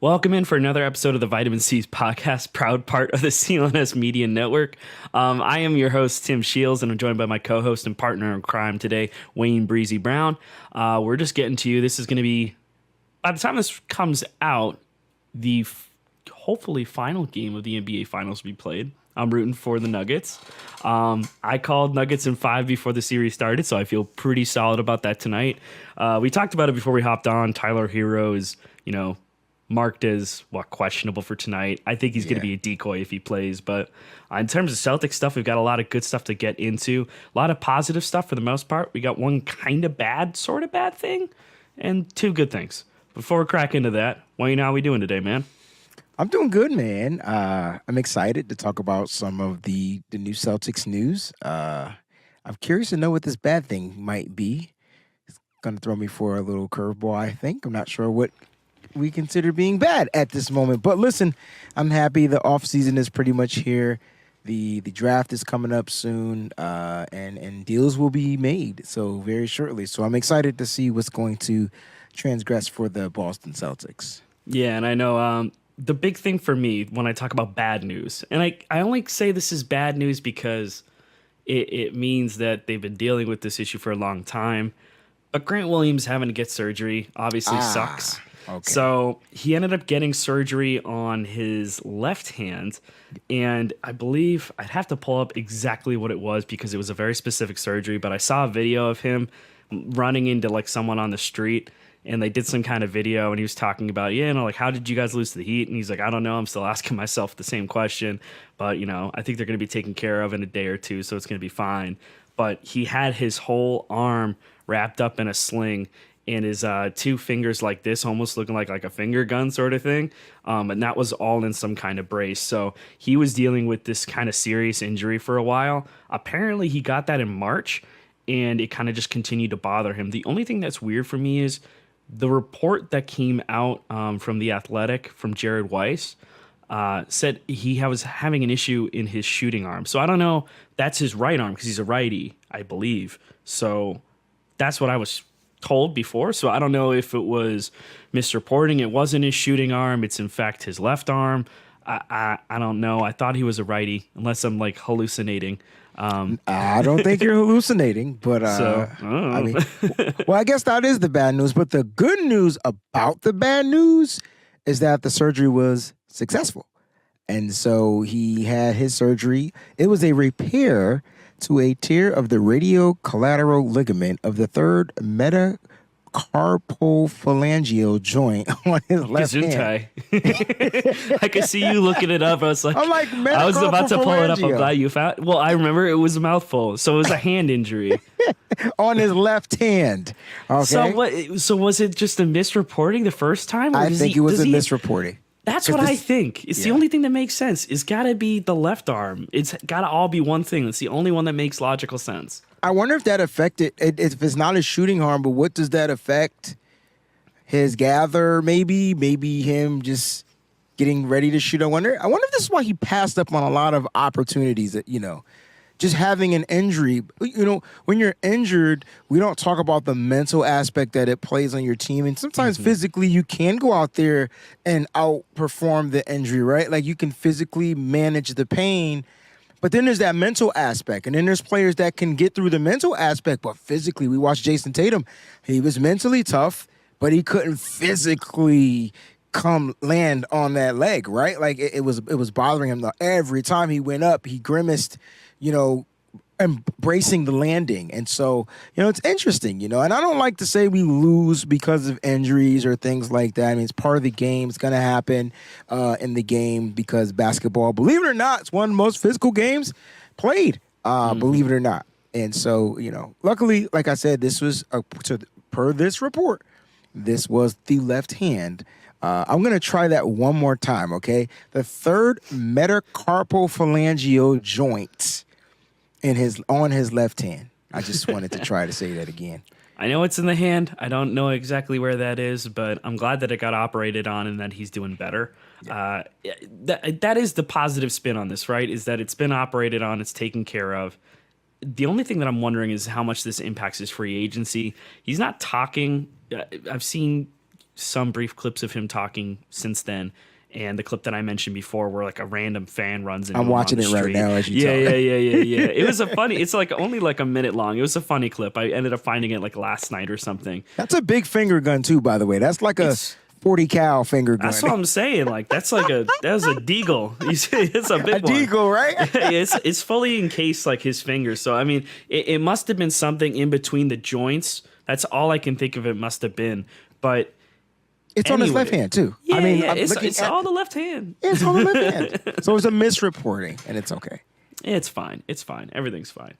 Welcome in for another episode of the Vitamin C's podcast, proud part of the CLNS Media Network. I am your host, Tim Sheils, and I'm joined by my co-host and partner in crime today, Wayne Breezie Brown. We're just getting to you. This is going to be, by the time this comes out, the hopefully final game of the NBA Finals will be played. I'm rooting for the Nuggets. I called Nuggets in 5 before the series started, so I feel pretty solid about that tonight. We talked about it before we hopped on. Tyler Hero is, marked as questionable for tonight. I think he's going to be a decoy if he plays, but in terms of Celtic stuff, we've got a lot of good stuff to get into, a lot of positive stuff for the most part. We got one kind of bad, sort of bad thing, and two good things. Before we crack into that, Wayne, how are we doing today, man? I'm doing good, man. I'm excited to talk about some of the new Celtics news. I'm curious to know what this bad thing might be. It's going to throw me for a little curveball, I think. I'm not sure what we consider being bad at this moment. But listen, I'm happy the offseason is pretty much here. The draft is coming up soon, and deals will be made so very shortly. So I'm excited to see what's going to transgress for the Boston Celtics. Yeah, and I know the big thing for me when I talk about bad news, and I only say this is bad news because it means that they've been dealing with this issue for a long time. But Grant Williams having to get surgery obviously sucks. Okay. So he ended up getting surgery on his left hand, and I believe I'd have to pull up exactly what it was because it was a very specific surgery, but I saw a video of him running into someone on the street, and they did some kind of video, and he was talking about, how did you guys lose to the Heat? And he's like, I don't know. I'm still asking myself the same question, but, I think they're going to be taken care of in a day or two, so it's going to be fine. But he had his whole arm wrapped up in a sling, and his two fingers like this, almost looking like a finger gun sort of thing. And that was all in some kind of brace. So he was dealing with this kind of serious injury for a while. Apparently he got that in March, and it kind of just continued to bother him. The only thing that's weird for me is the report that came out from The Athletic, from Jared Weiss, said he was having an issue in his shooting arm. So I don't know. That's his right arm because he's a righty, I believe. So that's what I was told before, so I don't know if it was misreporting. It wasn't his shooting arm. It's in fact his left arm. I don't know. I thought he was a righty, unless I'm hallucinating. I don't think you're hallucinating, but I mean, well, I guess that is the bad news. But the good news about the bad news is that the surgery was successful, and so he had his surgery. It was a repair to a tear of the radial-collateral ligament of the third metacarpophalangeal joint on his left hand. I could see you looking it up. I was I was about to pull it up. I'm glad you found. Well, I remember it was a mouthful, so it was a hand injury on his left hand. Okay. So was it just a misreporting the first time? I think it was a misreporting. That's what I think. It's the only thing that makes sense. It's got to be the left arm. It's got to all be one thing. It's the only one that makes logical sense. I wonder if that affected, if it's not his shooting arm, but what does that affect? His gather, maybe him just getting ready to shoot. I wonder if this is why he passed up on a lot of opportunities that, just having an injury. When you're injured, we don't talk about the mental aspect that it plays on your team. And sometimes physically you can go out there and outperform the injury, right? Like you can physically manage the pain, but then there's that mental aspect. And then there's players that can get through the mental aspect, but physically, we watched Jason Tatum. He was mentally tough, but he couldn't physically land on that leg, right? Like it was bothering him. Every time he went up, he grimaced, embracing the landing. And so, it's interesting, and I don't like to say we lose because of injuries or things like that. I mean, it's part of the game. It's going to happen in the game because basketball, believe it or not, it's one of the most physical games played, believe it or not. And so, luckily, like I said, this was, per this report, this was the left hand. I'm going to try that one more time, okay? The third metacarpophalangeal joint on his left hand. I just wanted to try to say that again. I know it's in the hand. I don't know exactly where that is, but I'm glad that it got operated on and that he's doing better. Yeah. That is the positive spin on this, right? Is that it's been operated on, it's taken care of. The only thing that I'm wondering is how much this impacts his free agency. He's not talking. I've seen some brief clips of him talking since then. And the clip that I mentioned before, where like a random fan runs into I'm him watching on the it right street. now as you yeah, talk. yeah. It was a funny. It's like only like a minute long. It was a funny clip. I ended up finding it like last night or something. That's a big finger gun too, by the way. That's like a 40 cal finger gun. That's what I'm saying. Like that's like that was a deagle. You see, it's a big a deagle, right? it's fully encased like his fingers. So I mean, it must have been something in between the joints. That's all I can think of. It must have been, but. It's on his left hand too. Yeah, I mean, it's on the left hand. It's on the left hand. So it's a misreporting, and it's okay. It's fine. It's fine. Everything's fine.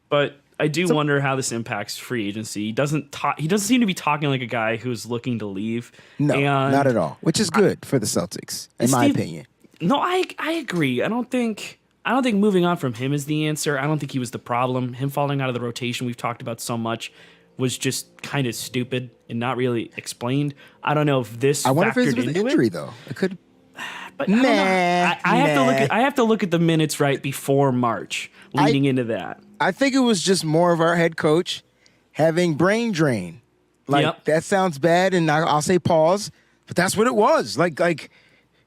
But I do wonder how this impacts free agency. He doesn't seem to be talking like a guy who's looking to leave. No, and not at all. Which is good for the Celtics, in my opinion. No, I agree. I don't think moving on from him is the answer. I don't think he was the problem. Him falling out of the rotation we've talked about so much was just kind of stupid and not really explained. I don't know if this. I wonder if it was into an injury though. It could. But I have to look at the minutes right before March, leading into that. I think it was just more of our head coach having brain drain. Like that sounds bad, and I'll say pause, but that's what it was. Like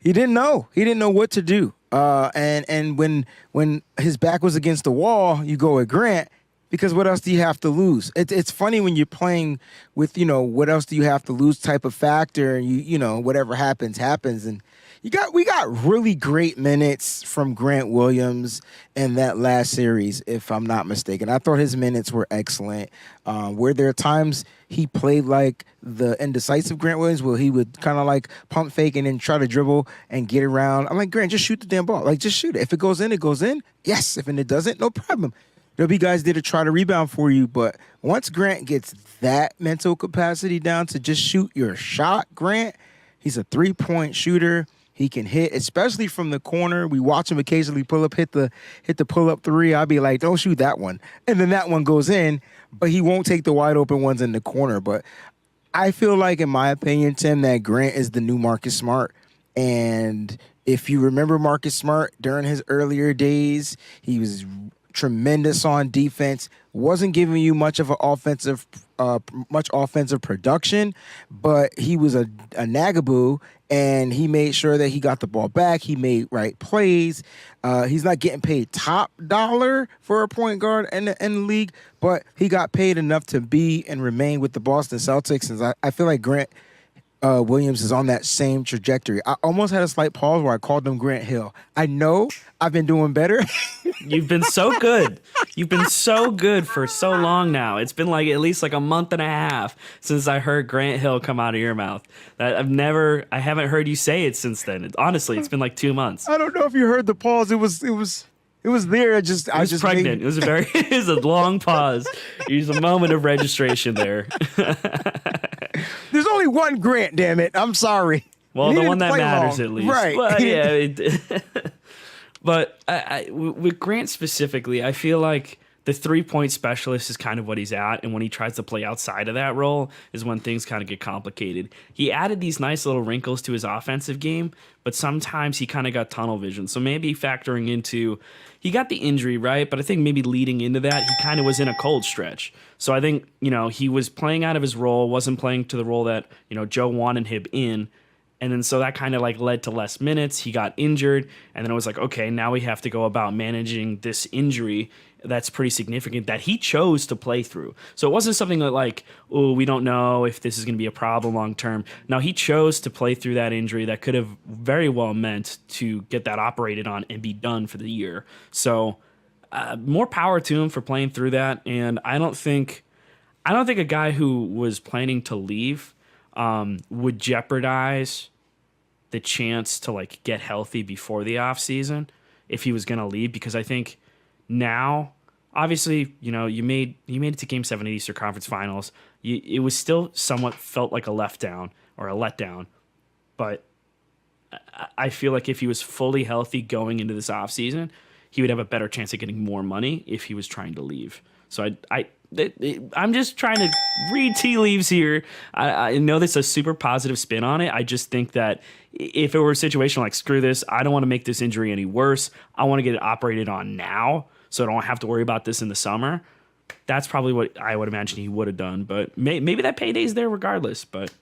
he didn't know. He didn't know what to do. And when his back was against the wall, you go at Grant. Because what else do you have to lose? It's funny when you're playing with, what else do you have to lose type of factor, and whatever happens. And we got really great minutes from Grant Williams in that last series, if I'm not mistaken. I thought his minutes were excellent. Where there are times he played like the indecisive Grant Williams, where he would kind of like pump fake and then try to dribble and get around. I'm like, Grant, just shoot the damn ball. Like, just shoot it. If it goes in, it goes in. Yes. If it doesn't, no problem. There'll be guys there to try to rebound for you, but once Grant gets that mental capacity down to just shoot your shot, Grant, he's a three-point shooter. He can hit, especially from the corner. We watch him occasionally pull up, hit the pull-up three. I'll be like, don't shoot that one. And then that one goes in, but he won't take the wide-open ones in the corner. But I feel like, in my opinion, Tim, that Grant is the new Marcus Smart. And if you remember Marcus Smart during his earlier days, he was tremendous on defense, wasn't giving you much offensive production, but he was a nagaboo, and he made sure that he got the ball back. He made right plays. He's not getting paid top dollar for a point guard in the league, but he got paid enough to be and remain with the Boston Celtics. And I feel like Grant Williams is on that same trajectory. I almost had a slight pause where I called him Grant Hill. I know I've been doing better. You've been so good. You've been so good for so long now. It's been like at least like a month and a half since I heard Grant Hill come out of your mouth. I haven't heard you say it since then. Honestly, it's been like 2 months. I don't know if you heard the pause. It was there. I was pregnant. It was it was a long pause. There's a moment of registration there. There's only one Grant, damn it. I'm sorry. Well, the one that matters at least. Right. Well, yeah. But with Grant specifically, I feel like the 3-point specialist is kind of what he's at. And when he tries to play outside of that role is when things kind of get complicated. He added these nice little wrinkles to his offensive game, but sometimes he kind of got tunnel vision. So maybe factoring into, he got the injury, right? But I think maybe leading into that, he kind of was in a cold stretch. So I think, he was playing out of his role, wasn't playing to the role that, Joe wanted him in. And then so that kind of like led to less minutes. He got injured. And then it was like, okay, now we have to go about managing this injury that's pretty significant that he chose to play through. So it wasn't something that like, oh, we don't know if this is going to be a problem long term. No, he chose to play through that injury that could have very well meant to get that operated on and be done for the year. So more power to him for playing through that. And I don't think a guy who was planning to leave would jeopardize the chance to like get healthy before the offseason if he was going to leave, because I think now, obviously, you made it to Game 7 of the Eastern Conference Finals. It was still somewhat felt like a letdown, but I feel like if he was fully healthy going into this offseason, he would have a better chance of getting more money if he was trying to leave. So I'm just trying to read tea leaves here. I know there's a super positive spin on it. I just think that if it were a situation like, screw this, I don't want to make this injury any worse. I want to get it operated on now so I don't have to worry about this in the summer. that's probably what I would imagine he would have done. But maybe that payday's there regardless. But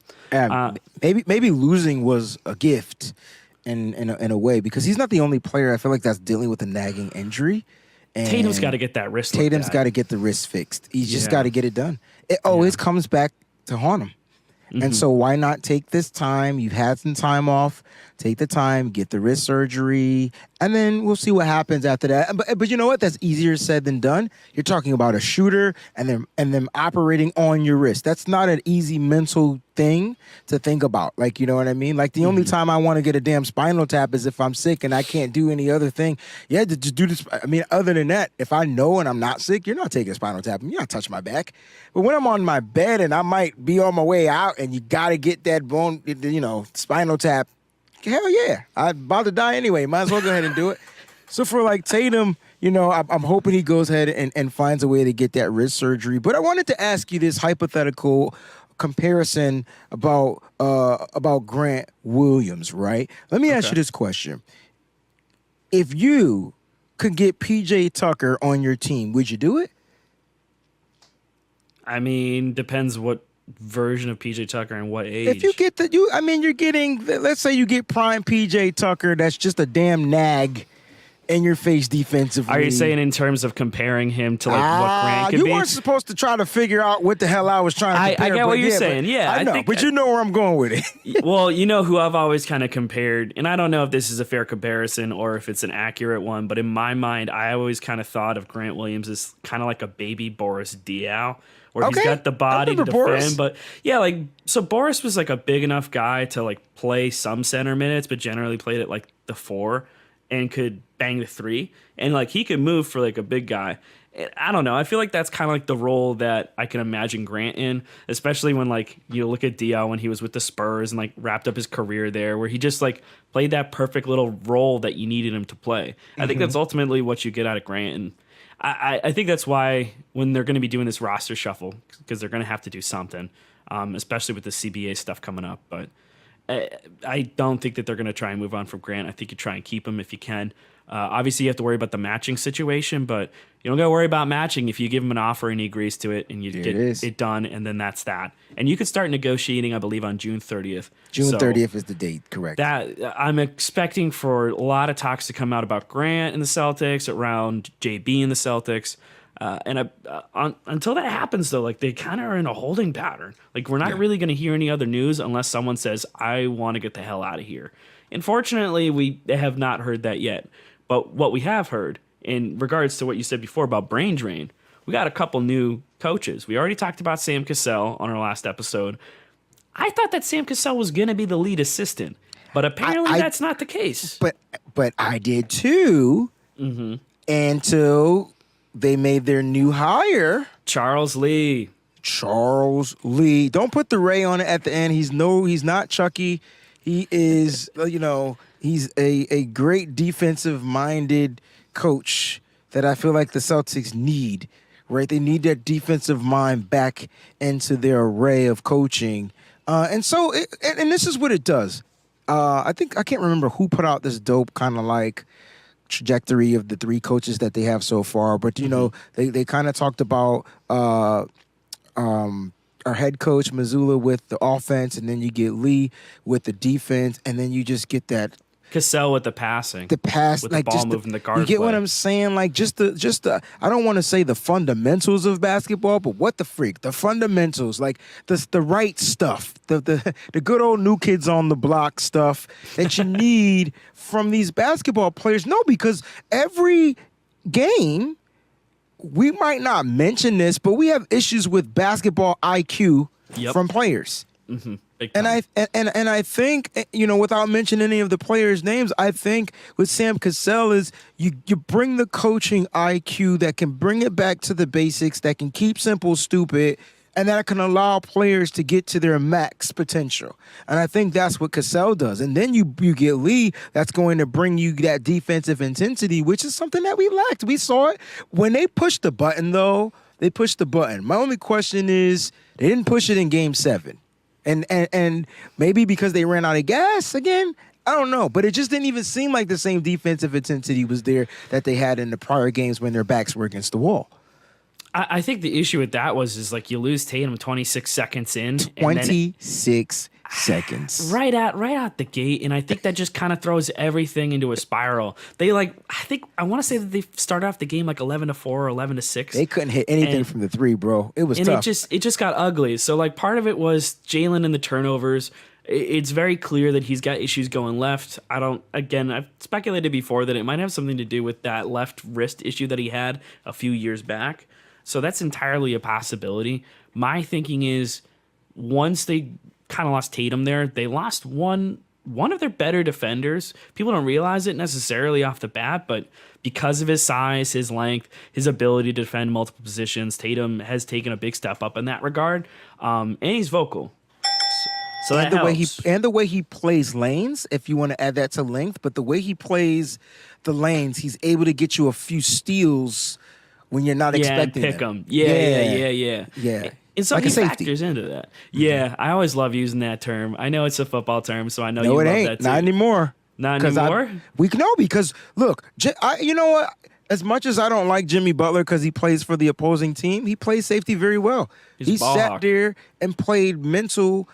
maybe losing was a gift in a way, because he's not the only player I feel like that's dealing with a nagging injury. And Tatum's got to get that wrist. Tatum's got to get the wrist fixed. He's just got to get it done. It always comes back to haunt him. And so why not take this time? You've had some time off. Take the time, get the wrist surgery, and then we'll see what happens after that. But you know what? That's easier said than done. You're talking about a shooter and them operating on your wrist. That's not an easy mental thing to think about. Like, you know what I mean? Like, the only time I want to get a damn spinal tap is if I'm sick and I can't do any other thing. Yeah, to do this. I mean, other than that, if I know and I'm not sick, you're not taking a spinal tap. You're not touching my back. But when I'm on my bed and I might be on my way out and you got to get that bone, spinal tap, hell yeah. I'm about to die anyway. Might as well go ahead and do it. So for like Tatum, I'm hoping he goes ahead and finds a way to get that wrist surgery. But I wanted to ask you this hypothetical comparison about Grant Williams, right? Let me ask you this question. If you could get PJ Tucker on your team, would you do it? I mean, depends what version of PJ Tucker and what age. If you get you're getting, let's say you get prime PJ Tucker, that's just a damn nag in your face defensively. Are you saying in terms of comparing him to like what Grant could be? You weren't supposed to try to figure out what the hell I was trying to compare. I get what you're saying. Yeah, I know, but you know where I'm going with it. Well, you know who I've always kind of compared, and I don't know if this is a fair comparison or if it's an accurate one, but in my mind, I always kind of thought of Grant Williams as kind of like a baby Boris Diaw, where he's got the body to defend. Boris. But yeah, so Boris was like a big enough guy to like play some center minutes, but generally played at like the 4 and could bang the 3. And like he could move for like a big guy. I don't know. I feel like that's kind of like the role that I can imagine Grant in, especially when like you look at Diaw when he was with the Spurs and like wrapped up his career there, where he just like played that perfect little role that you needed him to play. I think that's ultimately what you get out of Grant. And I think that's why when they're going to be doing this roster shuffle, because they're going to have to do something, especially with the CBA stuff coming up. But I don't think that they're going to try and move on from Grant. I think you try and keep him if you can. Obviously, you have to worry about the matching situation, but you don't got to worry about matching if you give him an offer and he agrees to it and you get it done, and then that's that. And you could start negotiating, I believe, on June 30th. June 30th is the date, correct. That I'm expecting for a lot of talks to come out about Grant and the Celtics, around JB and the Celtics. Until that happens, though, like they kind of are in a holding pattern. Like we're not really going to hear any other news unless someone says, I want to get the hell out of here. Unfortunately, we have not heard that yet. But what we have heard, in regards to what you said before about brain drain, we got a couple new coaches. We already talked about Sam Cassell on our last episode. I thought that Sam Cassell was going to be the lead assistant, but apparently that's not the case. But I did too, until they made their new hire, Charles Lee. Don't put the Ray on it at the end. He's not Chucky. He is, he's a great defensive-minded coach that I feel like the Celtics need, right? They need that defensive mind back into their array of coaching. And this is what it does. I can't remember who put out this dope kind of like trajectory of the 3 coaches that they have so far, but, they kind of talked about our head coach Mazzulla with the offense, and then you get Lee with the defense, and then you just get that Cassell with the passing, with the ball moving the guard. You get play. what I'm saying? Like just the I don't want to say the fundamentals of basketball, but what the freak, the fundamentals, like the right stuff, the good old new kids on the block stuff that you need from these basketball players. No, because every game, we might not mention this, but we have issues with basketball IQ from players. And I think, without mentioning any of the players' names, I think with Sam Cassell is you bring the coaching IQ that can bring it back to the basics, that can keep simple stupid, and that can allow players to get to their max potential. And I think that's what Cassell does. And then you get Lee, that's going to bring you that defensive intensity, which is something that we lacked. We saw it. When they pushed the button, though, they pushed the button. My only question is they didn't push it in Game 7. And maybe because they ran out of gas again, I don't know. But it just didn't even seem like the same defensive intensity was there that they had in the prior games when their backs were against the wall. I think the issue with that is like you lose Tatum 26 seconds in. 26 seconds. Right out the gate, and I think that just kind of throws everything into a spiral. They I want to say that they started off the game like 11-4 or 11-6. They couldn't hit anything from the three, bro. It was tough. It just got ugly. So like part of it was Jalen and the turnovers. It's very clear that he's got issues going left. I've speculated before that it might have something to do with that left wrist issue that he had a few years back. So that's entirely a possibility. My thinking is once they kind of lost Tatum there, they lost one of their better defenders. People don't realize it necessarily off the bat, but because of his size, his length, his ability to defend multiple positions, Tatum has taken a big step up in that regard. And he's vocal. So and the way he plays lanes, if you want to add that to length, but the way he plays the lanes, he's able to get you a few steals when you're not expecting pick them. Yeah. And so like he a safety. factors into that. Yeah, I always love using that term. I know it's a football term, so I know No, you it love ain't. that too. Not anymore. Not anymore? Because look, you know what? As much as I don't like Jimmy Butler because he plays for the opposing team, he plays safety very well. He sat there and played mental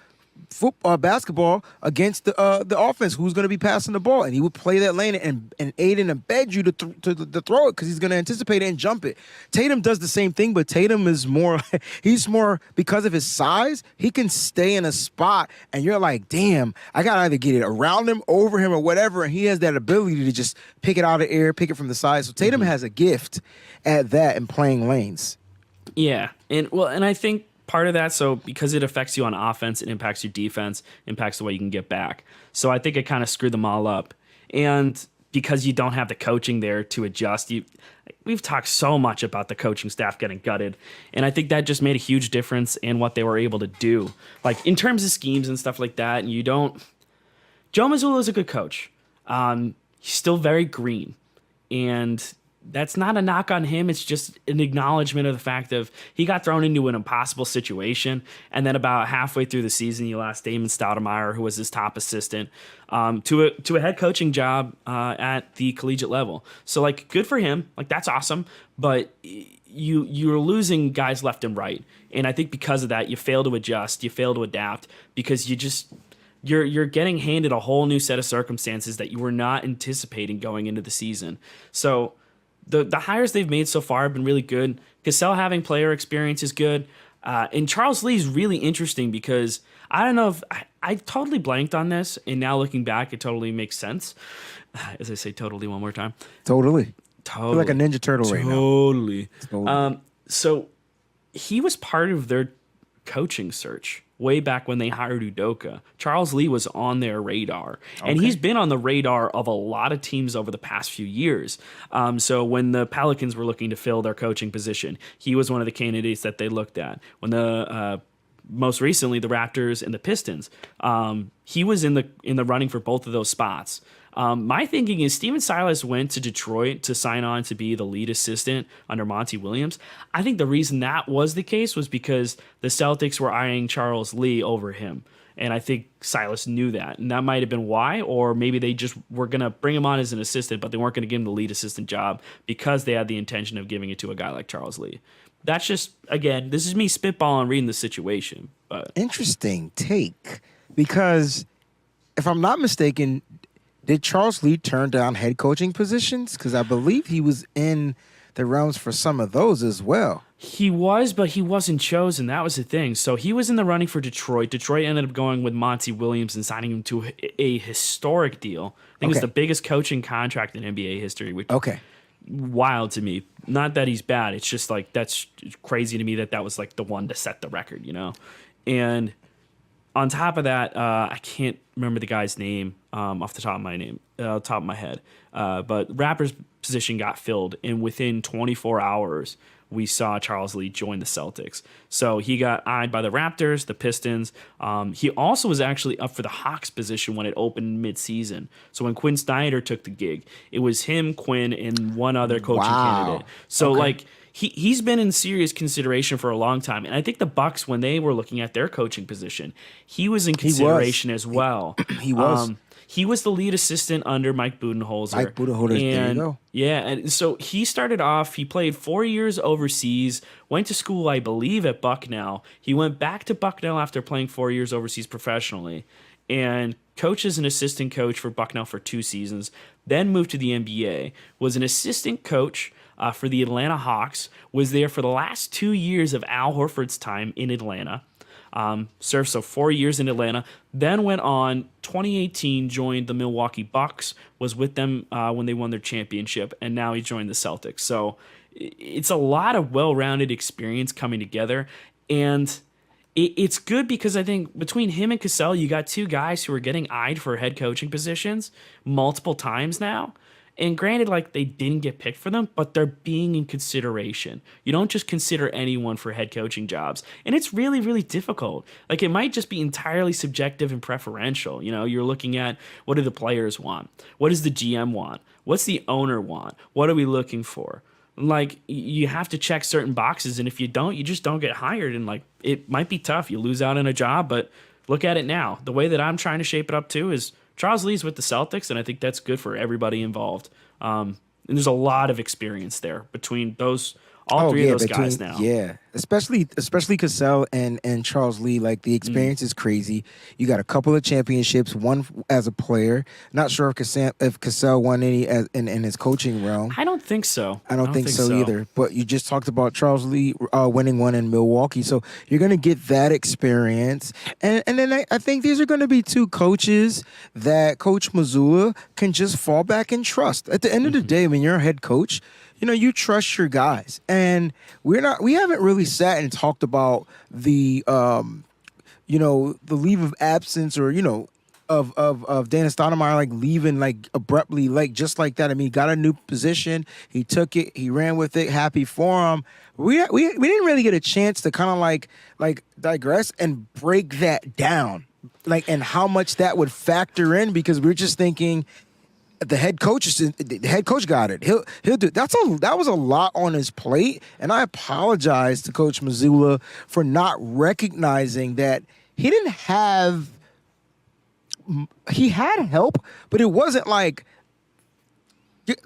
basketball against the offense who's going to be passing the ball, and he would play that lane and aid and embed you to throw it because he's going to anticipate it and jump it. Tatum does the same thing, but Tatum is more he's more, because of his size, he can stay in a spot and you're like, damn, I got to either get it around him, over him, or whatever, and he has that ability to just pick it out of the air, pick it from the side. So Tatum has a gift at that in playing lanes. Yeah, and I think part of that, so because it affects you on offense, it impacts your defense, impacts the way you can get back. So I think it kind of screwed them all up. And because you don't have the coaching there to adjust, we've talked so much about the coaching staff getting gutted, and I think that just made a huge difference in what they were able to do. Like in terms of schemes and stuff like that, and Joe Mazzulla is a good coach. He's still very green, and that's not a knock on him. It's just an acknowledgement of the fact of he got thrown into an impossible situation. And then about halfway through the season, you lost Damon Stoudemire, who was his top assistant, to a head coaching job at the collegiate level. So like, good for him. Like, that's awesome. But you're losing guys left and right. And I think because of that, you fail to adjust, you fail to adapt, because you're getting handed a whole new set of circumstances that you were not anticipating going into the season. So the hires they've made so far have been really good. Cassell having player experience is good. And Charles Lee is really interesting because I don't know if I totally blanked on this, and now looking back, it totally makes sense. As I say, totally one more time. Totally. I feel like a Ninja Turtle right now. Totally. Totally. So he was part of their coaching search way back when they hired Udoka. Charles Lee was on their radar, and he's been on the radar of a lot of teams over the past few years. So when the Pelicans were looking to fill their coaching position, he was one of the candidates that they looked at. When the most recently the Raptors and the Pistons, he was in the running for both of those spots. My thinking is Steven Silas went to Detroit to sign on to be the lead assistant under Monty Williams. I think the reason that was the case was because the Celtics were eyeing Charles Lee over him. And I think Silas knew that. And that might have been why, or maybe they just were going to bring him on as an assistant, but they weren't going to give him the lead assistant job because they had the intention of giving it to a guy like Charles Lee. That's just, again, this is me spitballing reading the situation. But interesting take, because if I'm not mistaken, did Charles Lee turn down head coaching positions? Because I believe he was in the realms for some of those as well. He was, but he wasn't chosen. That was the thing. So he was in the running for Detroit. Detroit ended up going with Monty Williams and signing him to a historic deal. I think it was the biggest coaching contract in NBA history, which wild to me. Not that he's bad. It's just like, that's crazy to me that was like the one to set the record, you know? And on top of that, I can't remember the guy's name off the top of my head. But Raptors' position got filled, and within 24 hours, we saw Charles Lee join the Celtics. So he got eyed by the Raptors, the Pistons. He also was actually up for the Hawks position when it opened mid-season. So when Quinn Snyder took the gig, it was him, Quinn, and one other coaching candidate. So like, he's been in serious consideration for a long time. And I think the Bucks, when they were looking at their coaching position, he was in consideration as well. He was. he was the lead assistant under Mike Budenholzer. Mike Budenholzer, there you go. Yeah, and so he started off, he played 4 years overseas, went to school, I believe, at Bucknell. He went back to Bucknell after playing 4 years overseas professionally, and coached as an assistant coach for Bucknell for 2 seasons, then moved to the NBA, was an assistant coach for the Atlanta Hawks, was there for the last 2 years of Al Horford's time in Atlanta. Served 4 years in Atlanta, then went on 2018, joined the Milwaukee Bucks, was with them when they won their championship, and now he joined the Celtics. So it's a lot of well-rounded experience coming together, and it's good because I think between him and Cassell, you got 2 guys who are getting eyed for head coaching positions multiple times now. And granted, like, they didn't get picked for them, but they're being in consideration. You don't just consider anyone for head coaching jobs. And it's really, really difficult. Like, it might just be entirely subjective and preferential. You know, you're looking at, what do the players want? What does the GM want? What's the owner want? What are we looking for? Like, you have to check certain boxes, and if you don't, you just don't get hired. And, like, it might be tough. You lose out on a job, but look at it now. The way that I'm trying to shape it up, too, is Charles Lee's with the Celtics, and I think that's good for everybody involved. And there's a lot of experience there between all three of those guys now. Yeah, especially Cassell and Charles Lee. Like, the experience is crazy. You got a couple of championships, one as a player. Not sure if Cassell won any in his coaching realm. I don't think so. I don't think so either. But you just talked about Charles Lee winning one in Milwaukee, so you're going to get that experience. And then I think these are going to be 2 coaches that Coach Mazzulla can just fall back and trust. At the end of the day, when you're a head coach, you know, you trust your guys, and we haven't really sat and talked about the the leave of absence, or of Dana Stoudemire, like, leaving, like, abruptly, like, just like that. I mean, he got a new position, he took it, he ran with it, happy for him. We didn't really get a chance to kind of like digress and break that down, like, and how much that would factor in, because we're just thinking, the head coach got it. He'll do. That was a lot on his plate, and I apologize to Coach Mazzulla for not recognizing that he didn't have. He had help, but it wasn't like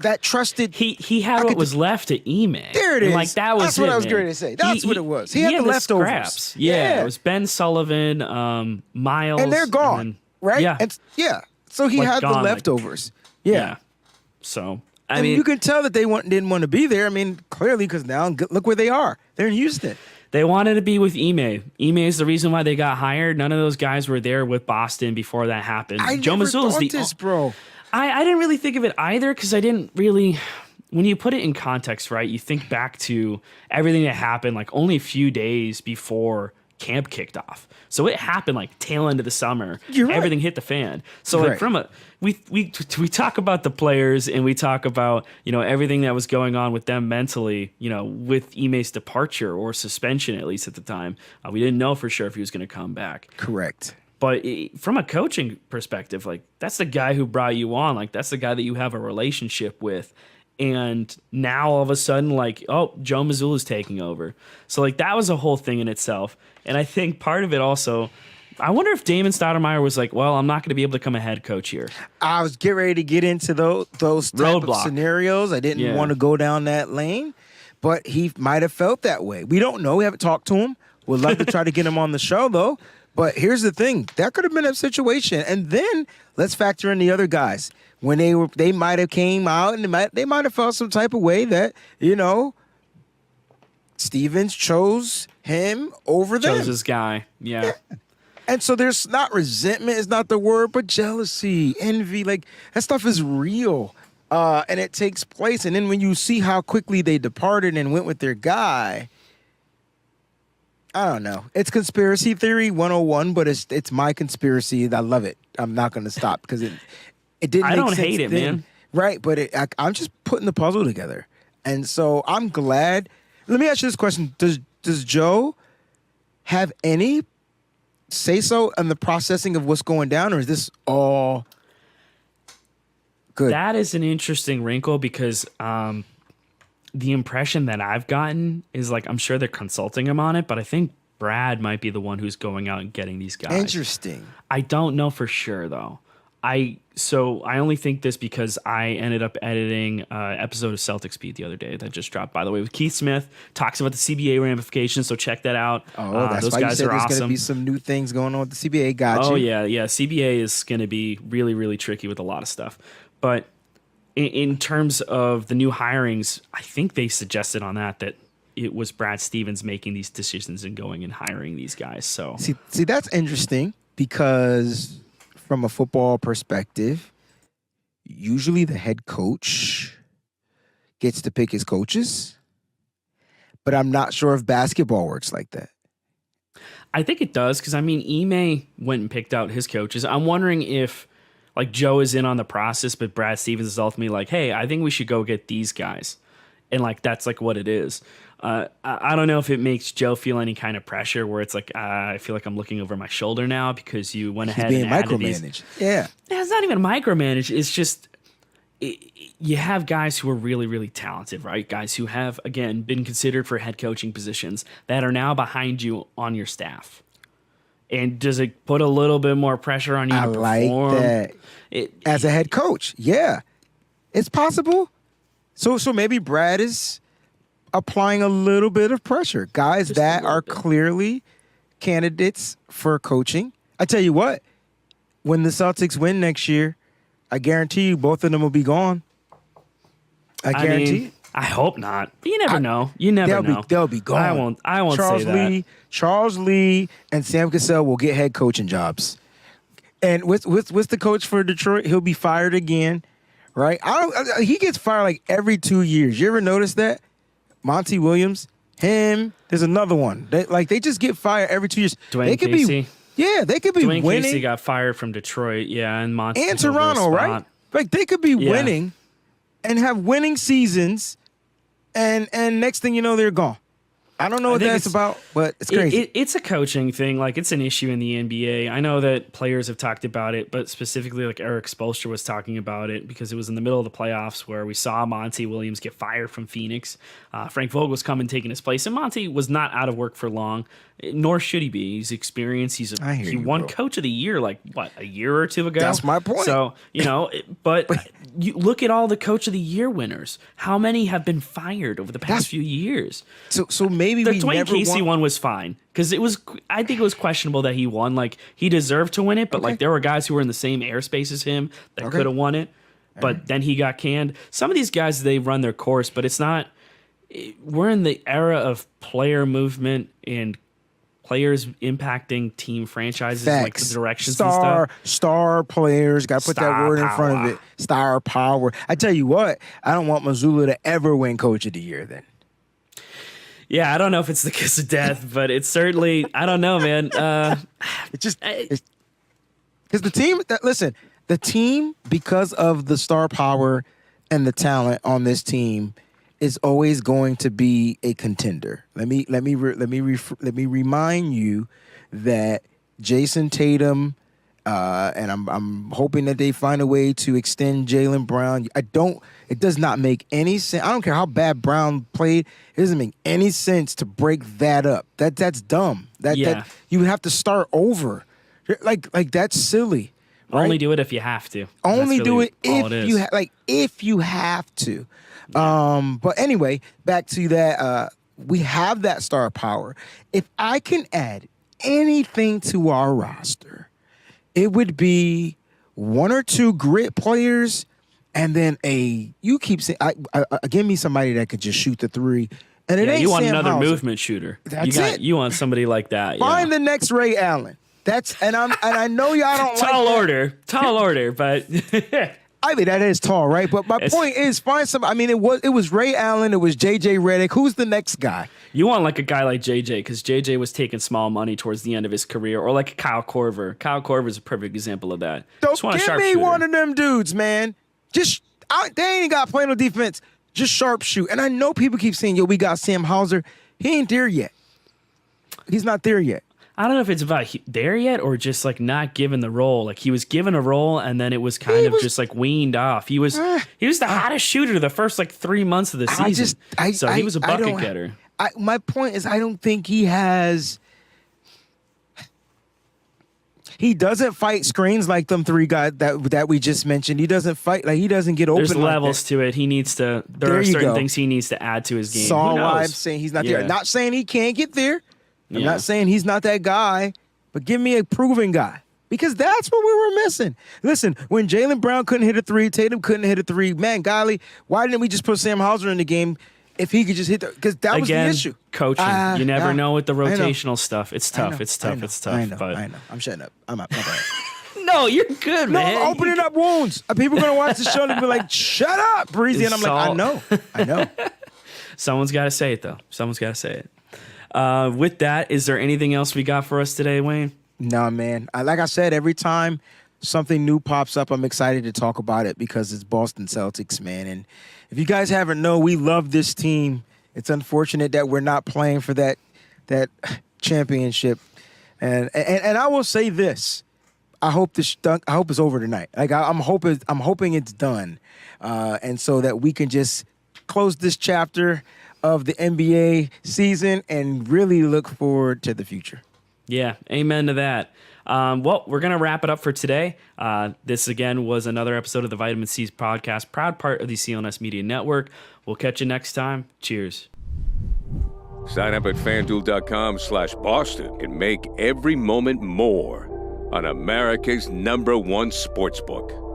that trusted. He had what was left to Ime. There it is. Like, that was That's what I was man. going to say. That's what it was. He had the leftovers. Scraps. Yeah, it was Ben Sullivan, Miles, and they're gone, right? Yeah, So he like, had the gone, leftovers. Like, yeah. So I mean, you can tell that they didn't want to be there. I mean, clearly, because now look where they are. They're in Houston. They wanted to be with Ime. Ime is the reason why they got hired. None of those guys were there with Boston before that happened. Joe Mazzulla's this, bro. I didn't really think of it either, because I didn't really. When you put it in context, right? You think back to everything that happened, like, only a few days before camp kicked off. So it happened like tail end of the summer. You're right. Everything hit the fan. So like, from we talk about the players, and we talk about, everything that was going on with them mentally, with Ime's departure or suspension, at least at the time. We didn't know for sure if he was going to come back. Correct. But from a coaching perspective, like, that's the guy who brought you on. Like, that's the guy that you have a relationship with. And now all of a sudden, like, oh, Joe Mazzulla's taking over. So, like, that was a whole thing in itself. And I think part of it also, I wonder if Damon Stoudemire was like, well, I'm not going to be able to become a head coach here. I was getting ready to get into those type of scenarios. I didn't want to go down that lane, but he might have felt that way. We don't know. We haven't talked to him. We'd love to try to get him on the show, though. But here's the thing. That could have been a situation. And then let's factor in the other guys. When they might have came out, and they might have felt some type of way that, Stevens chose him over them. Chose his guy. Yeah. And so there's not resentment is not the word, but jealousy, envy, like, that stuff is real. And it takes place. And then when you see how quickly they departed and went with their guy, I don't know. It's conspiracy theory 101, but it's my conspiracy. I love it. I'm not going to stop because it didn't make sense. I don't hate it, man. Right, but I'm just putting the puzzle together. And so I'm glad. Let me ask you this question. Does Joe have any say-so in the processing of what's going down, or is this all good? That is an interesting wrinkle, because the impression that I've gotten is, like, I'm sure they're consulting him on it, but I think Brad might be the one who's going out and getting these guys. Interesting. I don't know for sure, though. So I only think this because I ended up editing an episode of Celtics Beat the other day that just dropped, by the way, with Keith Smith. Talks about the CBA ramifications, so check that out. Oh, that's those why you guys said are there's awesome. going to be some new things going on with the CBA. Got you. Oh yeah. CBA is going to be really, really tricky with a lot of stuff. But in terms of the new hirings, I think they suggested on that it was Brad Stevens making these decisions and going and hiring these guys. So See, that's interesting because from a football perspective, usually the head coach gets to pick his coaches, but I'm not sure if basketball works like that. I think it does because, I mean, Ime went and picked out his coaches. I'm wondering if, like, Joe is in on the process, but Brad Stevens is ultimately like, hey, I think we should go get these guys. And, like, that's, like, what it is. I don't know if it makes Joe feel any kind of pressure where it's like, I feel like I'm looking over my shoulder now because you went ahead He's being and added micromanaged. these. Yeah. It's not even micromanaged. It's just you have guys who are really, really talented, right? Guys who have, again, been considered for head coaching positions that are now behind you on your staff. And does it put a little bit more pressure on you to perform? Like that. As a head coach, yeah. It's possible. So maybe Brad is applying a little bit of pressure. Guys that are clearly candidates for coaching. I tell you what, when the Celtics win next year, I guarantee you both of them will be gone. I guarantee. I hope not. But you never know. You never know. They'll be gone. I won't say that. Charles Lee and Sam Cassell will get head coaching jobs. And what's the coach for Detroit? He'll be fired again, right? He gets fired like every 2 years. You ever notice that? Monty Williams, him. There's another one. They just get fired every 2 years. Dwayne Casey. They could be Dwayne winning. Casey got fired from Detroit, and Monty and Toronto, right? Like they could be winning and have winning seasons, and next thing you know, they're gone. I don't know what that's about, but it's crazy. It's a coaching thing. Like, it's an issue in the NBA. I know that players have talked about it, but specifically, like, Eric Spoelstra was talking about it because it was in the middle of the playoffs where we saw Monty Williams get fired from Phoenix. Frank Vogel's come and taken his place, and Monty was not out of work for long, nor should he be. He's experienced. He won Coach of the Year, like, what, a year or two ago? That's my point. So, but you look at all the Coach of the Year winners. How many have been fired over the past few years? So maybe the we Dwayne never Casey one was fine because I think it was questionable that he won. Like, he deserved to win it, but like there were guys who were in the same airspace as him that could have won it, but then he got canned. Some of these guys, they run their course, but it's not. We're in the era of player movement and players impacting team franchises, like the directions and stuff. Star players, got to put that word in front of it. Star power. I tell you what, I don't want Mazzulla to ever win Coach of the Year then. Yeah, I don't know if it's the kiss of death, but it's certainly, I don't know, man. Because the team, the team, because of the star power and the talent on this team, is always going to be a contender. Let me remind you that Jason Tatum, and I'm hoping that they find a way to extend Jaylen Brown. It does not make any sense. I don't care how bad Brown played. It doesn't make any sense to break that up. That's dumb. That you would have to start over. Like that's silly. Right? Only do it if you have to. Only do it if you have to. Yeah. But anyway, back to that. We have that star power. If I can add anything to our roster, it would be one or two grit players, and then you keep saying, give me somebody that could just shoot the three. And it ain't you want Sam another Hauser. Movement shooter. That's it. You want somebody like that. Find the next Ray Allen. And I know y'all don't tall order, but I mean that is tall, right? But my point is, find some. I mean, it was Ray Allen, it was JJ Redick. Who's the next guy? You want like a guy like JJ because JJ was taking small money towards the end of his career, or like Kyle Korver. Kyle Korver is a perfect example of that. Don't give me one of them dudes, man. They ain't got to play no defense. Just sharpshoot. And I know people keep saying, we got Sam Hauser. He ain't there yet. He's not there yet. I don't know if it's about there yet or just like not given the role. Like he was given a role and then it was just like weaned off. He was the hottest shooter the first like 3 months of the season. He was a bucket getter. My point is I don't think he has. He doesn't fight screens like them three guys that we just mentioned. He doesn't fight like he doesn't get open. There's like levels that. to it. He needs to. There are certain things he needs to add to his game. Saw Who why I'm knows? saying he's not there. Not saying he can't get there. I'm not saying he's not that guy, but give me a proven guy. Because that's what we were missing. Listen, when Jaylen Brown couldn't hit a three, Tatum couldn't hit a three, man, golly, why didn't we just put Sam Hauser in the game if he could just hit because that was the issue. Coaching. You never know with the rotational stuff. It's tough. I know. I'm shutting up. I'm out. No, you're good, No, man. I'm opening up wounds. People are going to watch the show and be like, shut up, Breezie. And I'm like, I know. Someone's got to say it, though. Someone's got to say it. With that, is there anything else we got for us today, Wayne? No, man. Like I said, every time something new pops up, I'm excited to talk about it because it's Boston Celtics, man. And if you guys haven't known, we love this team. It's unfortunate that we're not playing for that championship. And I will say this. I hope it's over tonight. Like I'm hoping it's done. And so that we can just close this chapter of the NBA season and really look forward to the future. Yeah, amen to that. Well, we're going to wrap it up for today. This, again, was another episode of the Vitamin C's podcast, proud part of the CLNS Media Network. We'll catch you next time. Cheers. Sign up at FanDuel.com/Boston and make every moment more on America's #1 sportsbook.